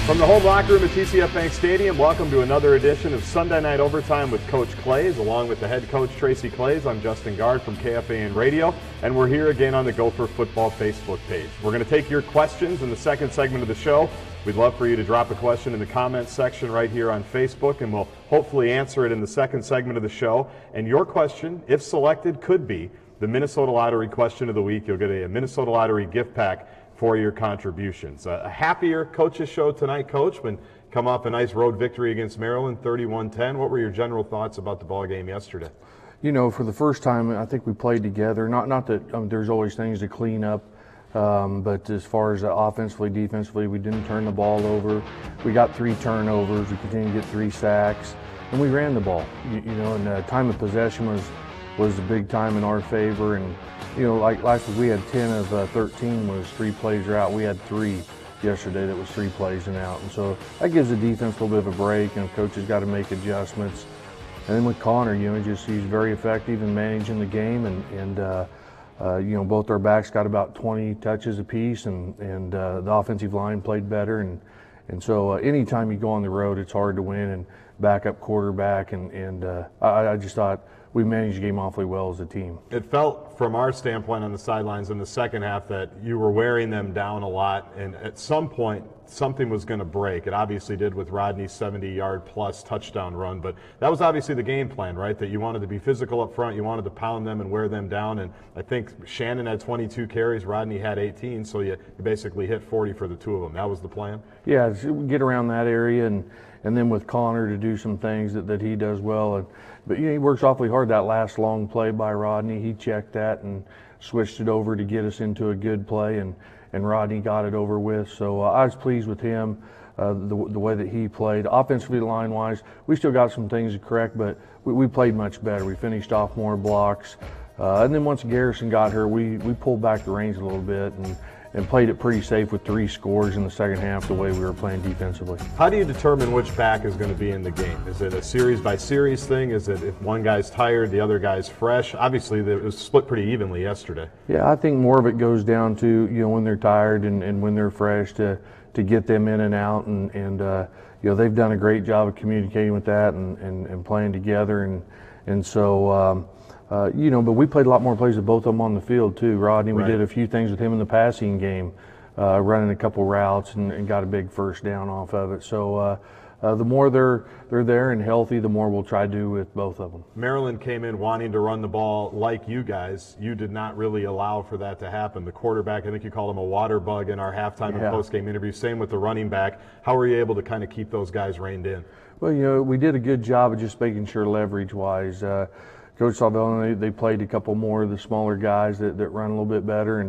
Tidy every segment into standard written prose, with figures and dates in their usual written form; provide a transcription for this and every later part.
From the home locker room at TCF Bank Stadium, welcome to another edition of Sunday Night Overtime with Coach Claeys, along with the head coach Tracy Claeys. I'm Justin Gaard from KFAN Radio, and we're here again on the Gopher Football Facebook page. We're going to take your questions in the second segment of the show. We'd love for you to drop a question in the comments section right here on Facebook, and we'll hopefully answer it in the second segment of the show. And your question, if selected, could be the Minnesota Lottery question of the week. You'll get a Minnesota Lottery gift pack for your contributions. A happier coaches show tonight, Coach, when come off a nice road victory against Maryland, 31-10. What were your general thoughts about the ball game yesterday? You know, for the first time, I think we played together. Not that there's always things to clean up, but as far as offensively, defensively, we didn't turn the ball over. We got 3 turnovers. We continued to get 3 sacks, and we ran the ball. You know, and time of possession was a big time in our favor. And you know, like last week we had 10 of 13 was 3 plays or out. We had 3 yesterday that was 3 plays and out. And so that gives the defense a little bit of a break, and coaches got to make adjustments. And then with Connor, you know, he's very effective in managing the game, and you know, both our backs got about 20 touches apiece, and the offensive line played better. And so anytime you go on the road, it's hard to win, and backup quarterback, and I just thought we managed the game awfully well as a team. It felt from our standpoint on the sidelines in the second half that you were wearing them down a lot, and at some point something was going to break. It obviously did with Rodney's 70-yard-plus touchdown run, but that was obviously the game plan, right? That you wanted to be physical up front, you wanted to pound them and wear them down, and I think Shannon had 22 carries, Rodney had 18, so you basically hit 40 for the 2 of them. That was the plan? Yeah, get around that area, and then with Connor to do some things that he does well. But you know, he works awfully hard. That last long play by Rodney, he checked that and switched it over to get us into a good play, and Rodney got it over with. So I was pleased with him, the way that he played. Offensively, line-wise, we still got some things to correct, but we played much better. We finished off more blocks. And then once Garrison got her, we pulled back the reins a little bit and played it pretty safe with 3 scores in the second half the way we were playing defensively. How do you determine which back is going to be in the game? Is it a series-by-series thing? Is it if one guy's tired, the other guy's fresh? Obviously, it was split pretty evenly yesterday. Yeah, I think more of it goes down to, you know, when they're tired and when they're fresh to get them in and out. And you know, they've done a great job of communicating with that and playing together. And so, you know, but we played a lot more plays with both of them on the field too. Rodney, we did a few things with him in the passing game, running a couple routes and got a big first down off of it. So the more they're there and healthy, the more we'll try to do with both of them. Maryland came in wanting to run the ball like you guys. You did not really allow for that to happen. The quarterback, I think you called him a water bug in our halftime and post-game interview. Same with the running back. How were you able to kind of keep those guys reined in? Well, you know, we did a good job of just making sure leverage-wise. Coach Salvell, they played a couple more of the smaller guys that run a little bit better,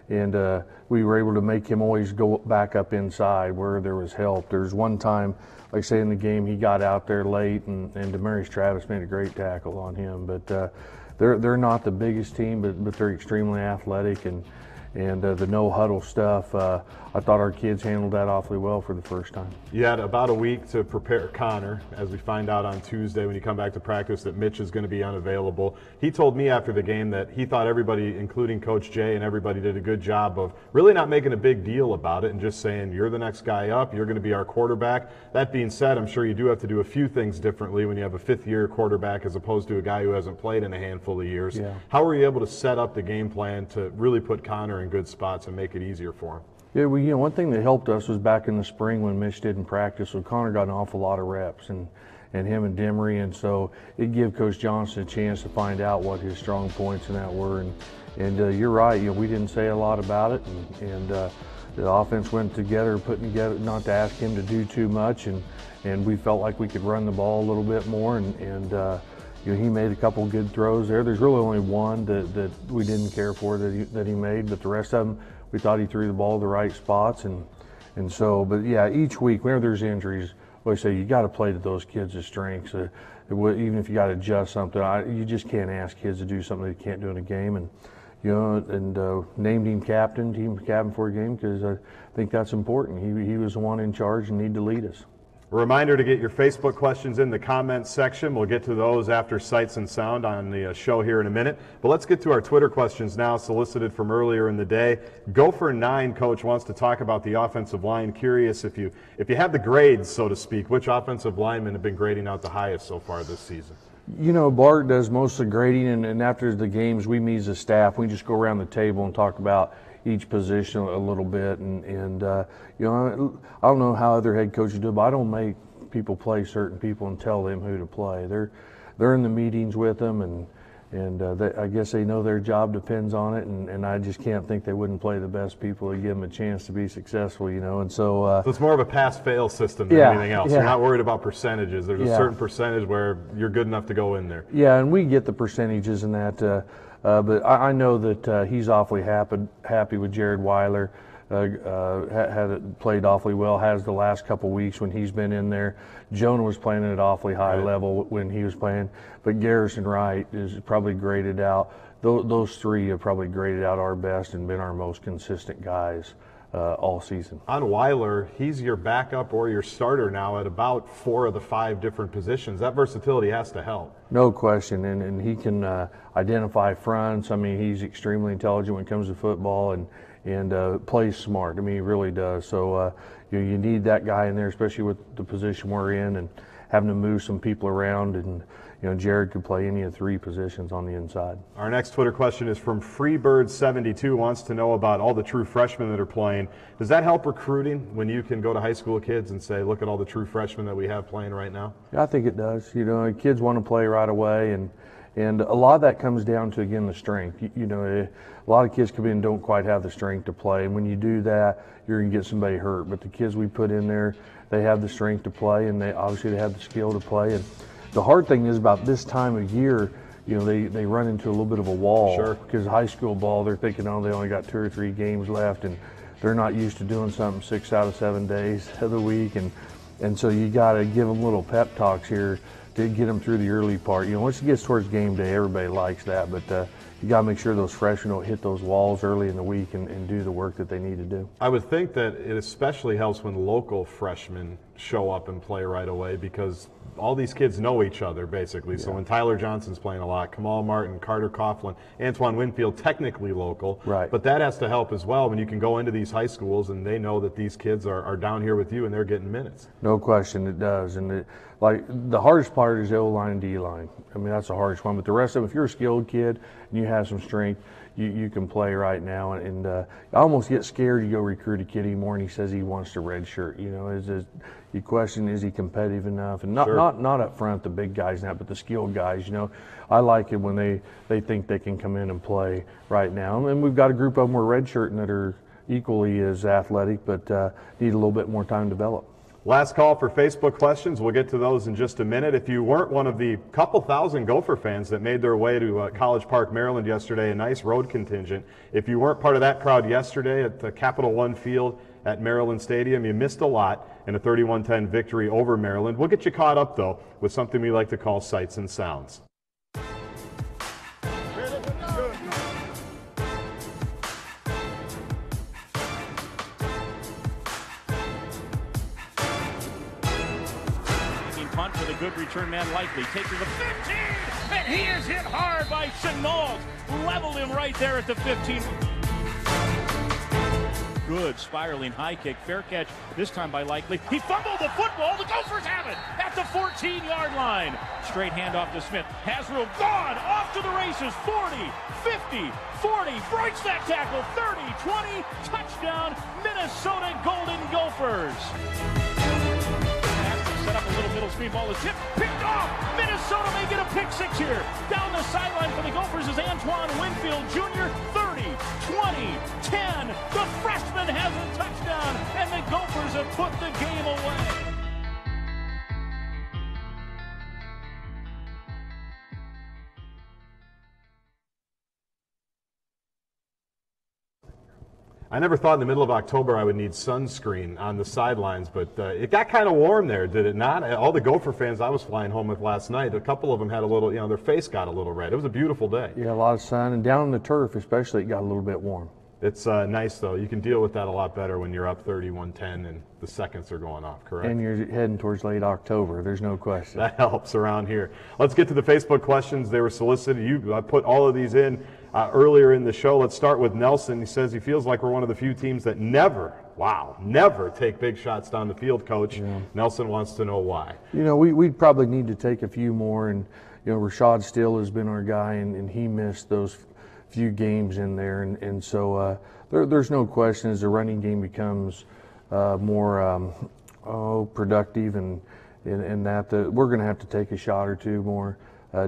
and we were able to make him always go back up inside where there was help. There's one time, like I say in the game, he got out there late, and Demarius Travis made a great tackle on him. But they're not the biggest team, but they're extremely athletic, and the no-huddle stuff, I thought our kids handled that awfully well for the first time. You had about a week to prepare Connor, as we find out on Tuesday when you come back to practice that Mitch is going to be unavailable. He told me after the game that he thought everybody, including Coach Jay and everybody, did a good job of really not making a big deal about it and just saying, you're the next guy up, you're going to be our quarterback. That being said, I'm sure you do have to do a few things differently when you have a 5th-year quarterback as opposed to a guy who hasn't played in a handful of years. Yeah. How were you able to set up the game plan to really put Connor in good spots and make it easier for him? Yeah, well, you know, one thing that helped us was back in the spring when Mitch didn't practice, so Connor got an awful lot of reps, and him and Demery, and so it gave Coach Johnson a chance to find out what his strong points in that were. And you're right, you know, we didn't say a lot about it, and the offense went together, putting together, not to ask him to do too much, and we felt like we could run the ball a little bit more, and you know, he made a couple good throws there. There's really only one that we didn't care for that he made, but the rest of them, we thought he threw the ball to the right spots, and so, but yeah, each week, whenever there's injuries, I say you got to play to those kids' strengths. Even if you got to adjust something, you just can't ask kids to do something they can't do in a game. And you know, and named him team captain for a game because I think that's important. He was the one in charge and needed to lead us. A reminder to get your Facebook questions in the comments section. We'll get to those after Sights and Sound on the show here in a minute. But let's get to our Twitter questions now, solicited from earlier in the day. Gopher 9 coach wants to talk about the offensive line. Curious if you have the grades, so to speak, which offensive linemen have been grading out the highest so far this season? You know, Bart does most of the grading, and after the games, we meet as a staff. We just go around the table and talk about each position a little bit, and you know, I don't know how other head coaches do it, but I don't make people play certain people and tell them who to play. They're in the meetings with them, and I guess they know their job depends on it, and I just can't think they wouldn't play the best people to give them a chance to be successful, you know. And so it's more of a pass-fail system than anything else. You're not worried about percentages. There's a certain percentage where you're good enough to go in there. Yeah, and we get the percentages in that. But I know that he's awfully happy with Jared Weiler. Had played awfully well, has the last couple weeks when he's been in there. Jonah was playing at an awfully high level when he was playing. But Garrison Wright is probably graded out. Those three have probably graded out our best and been our most consistent guys all season. On Weiler, he's your backup or your starter now at about 4 of the 5 different positions. That versatility has to help. No question, and he can identify fronts. I mean, he's extremely intelligent when it comes to football and plays smart. I mean, he really does. So you need that guy in there, especially with the position we're in and having to move some people around. And you know, Jared could play any of 3 positions on the inside. Our next Twitter question is from Freebird72, wants to know about all the true freshmen that are playing. Does that help recruiting when you can go to high school kids and say, look at all the true freshmen that we have playing right now? Yeah, I think it does. You know, kids want to play right away, and a lot of that comes down to, again, the strength. You know, a lot of kids come in and don't quite have the strength to play, and when you do that, you're going to get somebody hurt. But the kids we put in there, they have the strength to play, and they have the skill to play. And the hard thing is about this time of year, you know, they run into a little bit of a wall. Sure. Because high school ball, they're thinking, oh, they only got 2 or 3 games left, and they're not used to doing something 6 out of 7 days of the week, and so you got to give them little pep talks here to get them through the early part. You know, once it gets towards game day, everybody likes that, but you got to make sure those freshmen don't hit those walls early in the week and do the work that they need to do. I would think that it especially helps when local freshmen show up and play right away, because all these kids know each other, basically. Yeah. So when Tyler Johnson's playing a lot, Kamal Martin, Carter Coughlin, Antoine Winfield, technically local. Right. But that has to help as well when you can go into these high schools and they know that these kids are down here with you and they're getting minutes. No question, it does. And the hardest part is the O-line and D-line. I mean, that's the hardest one. But the rest of them, if you're a skilled kid and you have some strength, you can play right now. And I almost get scared to go recruit a kid anymore and he says he wants to redshirt. You know, you question, is he competitive enough? And not up front, the big guys now, but the skilled guys. You know, I like it when they think they can come in and play right now. And we've got a group of them who are redshirting that are equally as athletic, but need a little bit more time to develop. Last call for Facebook questions. We'll get to those in just a minute. If you weren't one of the couple thousand Gopher fans that made their way to College Park, Maryland yesterday, a nice road contingent, if you weren't part of that crowd yesterday at the Capital One Field at Maryland Stadium, you missed a lot in a 31-10 victory over Maryland. We'll get you caught up, though, with something we like to call Sights and Sounds. Punt with a good return man likely. Takes to the 15, and he is hit hard by Chenault. Leveled him right there at the 15. Good spiraling high kick, fair catch this time by Likely. He fumbled the football. The Gophers have it at the 14-yard line. Straight handoff to Smith. Hasrill gone off to the races. 40, 50, 40. Breaks that tackle. 30, 20. Touchdown, Minnesota Golden Gophers. Set up a little middle screen ball is tipped, picked off. Minnesota may get a pick 6 here. Down the sideline for the Gophers is Antoine Winfield Jr. 30, 20, 10. The freshman has a touchdown, and the Gophers have put the game away. I never thought in the middle of October I would need sunscreen on the sidelines, but it got kind of warm there, did it not? All the Gopher fans I was flying home with last night, a couple of them had a little, their face got a little red. It was a beautiful day. Yeah, a lot of sun, and down on the turf especially, it got a little bit warm. It's nice, though. You can deal with that a lot better when you're up 31-10 and the seconds are going off, correct? And you're heading towards late October. There's no question. That helps around here. Let's get to the Facebook questions. They were solicited. I put all of these in earlier in the show. Let's start with Nelson. He says he feels like we're one of the few teams that never take big shots down the field, Coach. Yeah. Nelson wants to know why. We'd probably need to take a few more. And, Rashad Steele has been our guy, and he missed those few games in there. And so there's no question as the running game becomes more productive and that we're going to have to take a shot or two more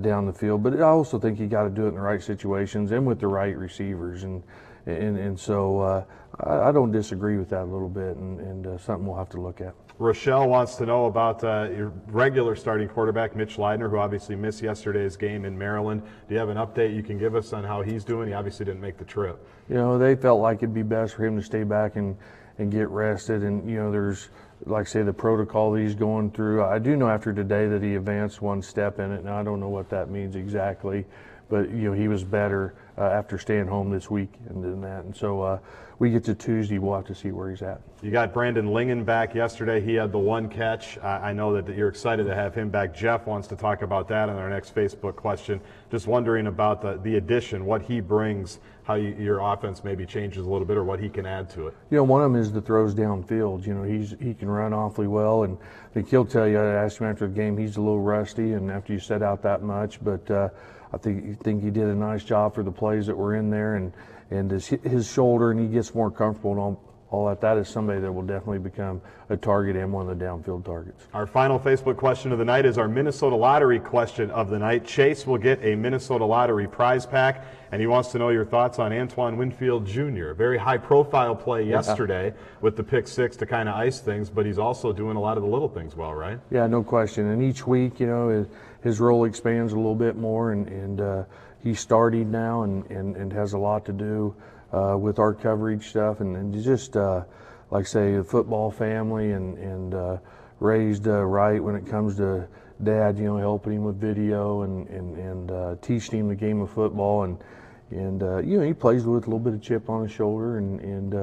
down the field. But I also think you got to do it in the right situations and with the right receivers. And so I don't disagree with that a little bit, and something we'll have to look at. Rochelle wants to know about your regular starting quarterback, Mitch Leidner, who obviously missed yesterday's game in Maryland. Do you have an update you can give us on how he's doing? He obviously didn't make the trip. They felt like it'd be best for him to stay back and get rested. And, there's, like I say, the protocol that he's going through. I do know after today that he advanced one step in it. Now, I don't know what that means exactly, but, he was better after staying home this week and doing that. And so we get to Tuesday, we'll have to see where he's at. You got Brandon Lingen back yesterday. He had the one catch. I know that you're excited to have him back. Jeff wants to talk about that in our next Facebook question. Just wondering about the addition, what he brings, how your offense maybe changes a little bit, or what he can add to it. One of them is the throws downfield. He can run awfully well, and I think he'll tell you, I asked him after the game, he's a little rusty, and after you set out that much, but I think he did a nice job for the plays that were in there, and his shoulder, and he gets more comfortable and all that. That is somebody that will definitely become a target and one of the downfield targets. Our final Facebook question of the night is our Minnesota Lottery question of the night. Chase will get a Minnesota Lottery prize pack, and he wants to know your thoughts on Antoine Winfield Jr. A very high-profile play yesterday with the pick six to kind of ice things, but he's also doing a lot of the little things well, right? Yeah, no question. And each week, his role expands a little bit more, and he's starting now and has a lot to do with our coverage stuff, and just like I say, a football family and raised right when it comes to dad, helping him with video and teaching him the game of football, and he plays with a little bit of chip on his shoulder, and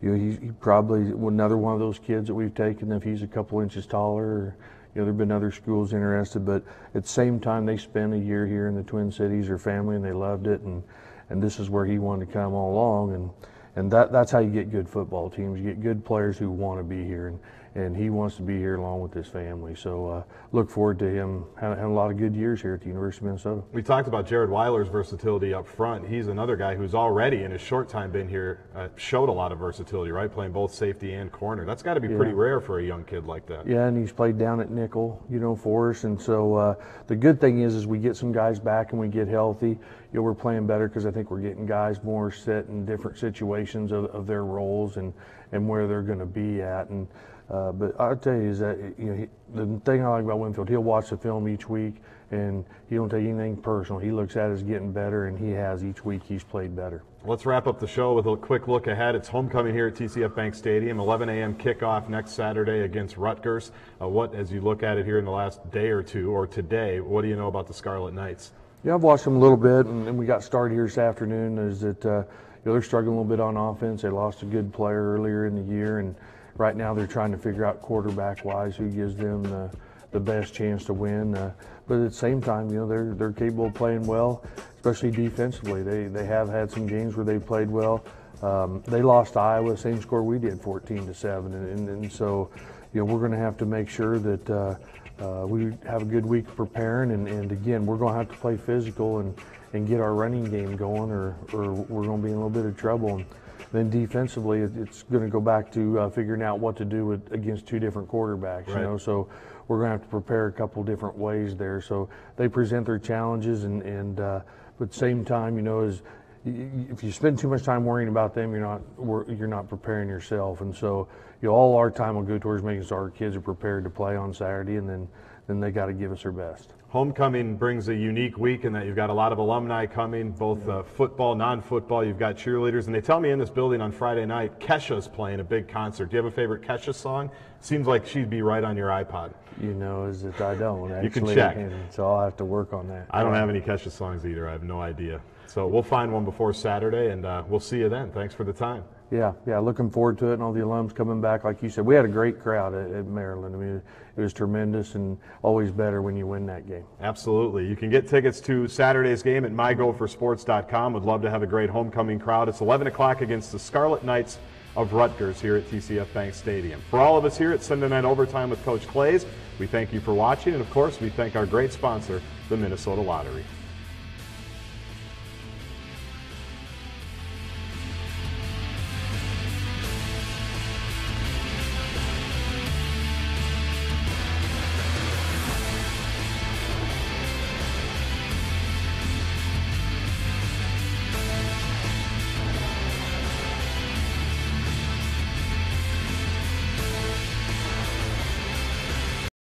he probably another one of those kids that we've taken if he's a couple inches taller. Or, there have been other schools interested, but at the same time, they spent a year here in the Twin Cities, their family, and they loved it, and this is where he wanted to come all along, and that's how you get good football teams. You get good players who want to be here, and he wants to be here along with his family. So look forward to him having a lot of good years here at the University of Minnesota. We talked about Jared Weiler's versatility up front. He's another guy who's already, in his short time been here, showed a lot of versatility, right? Playing both safety and corner. That's got to be pretty rare for a young kid like that. Yeah, and he's played down at nickel, for us. And so the good thing is we get some guys back and we get healthy. We're playing better because I think we're getting guys more set in different situations of their roles and where they're going to be at. And but I'll tell you is that the thing I like about Winfield, he'll watch the film each week and he don't take anything personal. He looks at it as getting better, and he has each week he's played better. Let's wrap up the show with a quick look ahead. It's homecoming here at TCF Bank Stadium, 11 a.m. kickoff next Saturday against Rutgers. As you look at it here in the last day or two, or today, what do you know about the Scarlet Knights? Yeah, I've watched them a little bit, and we got started here this afternoon. Is that they're struggling a little bit on offense. They lost a good player earlier in the year, and right now they're trying to figure out quarterback-wise who gives them the best chance to win. But at the same time, they're capable of playing well, especially defensively. They have had some games where they played well. They lost to Iowa, same score we did, 14-7, and so we're going to have to make sure that we have a good week preparing, and again, we're going to have to play physical and get our running game going, or we're going to be in a little bit of trouble. And then defensively, it's going to go back to figuring out what to do against two different quarterbacks. Right. So we're going to have to prepare a couple different ways there. So they present their challenges, but at the same time, if you spend too much time worrying about them, you're not preparing yourself. And so all our time will go towards making sure our kids are prepared to play on Saturday, and then they got to give us their best. Homecoming brings a unique week in that you've got a lot of alumni coming, both football, non-football. You've got cheerleaders, and they tell me in this building on Friday night, Kesha's playing a big concert. Do you have a favorite Kesha song? Seems like she'd be right on your iPod. Is that I don't actually. You can check. So I'll have to work on that. I don't have any Kesha songs either. I have no idea. So we'll find one before Saturday, and we'll see you then. Thanks for the time. Yeah, looking forward to it, and all the alums coming back. Like you said, we had a great crowd at Maryland. I mean, it was tremendous, and always better when you win that game. Absolutely. You can get tickets to Saturday's game at mygophersports.com. Would love to have a great homecoming crowd. It's 11 o'clock against the Scarlet Knights of Rutgers here at TCF Bank Stadium. For all of us here at Sunday Night Overtime with Coach Claeys, we thank you for watching, and of course, we thank our great sponsor, the Minnesota Lottery.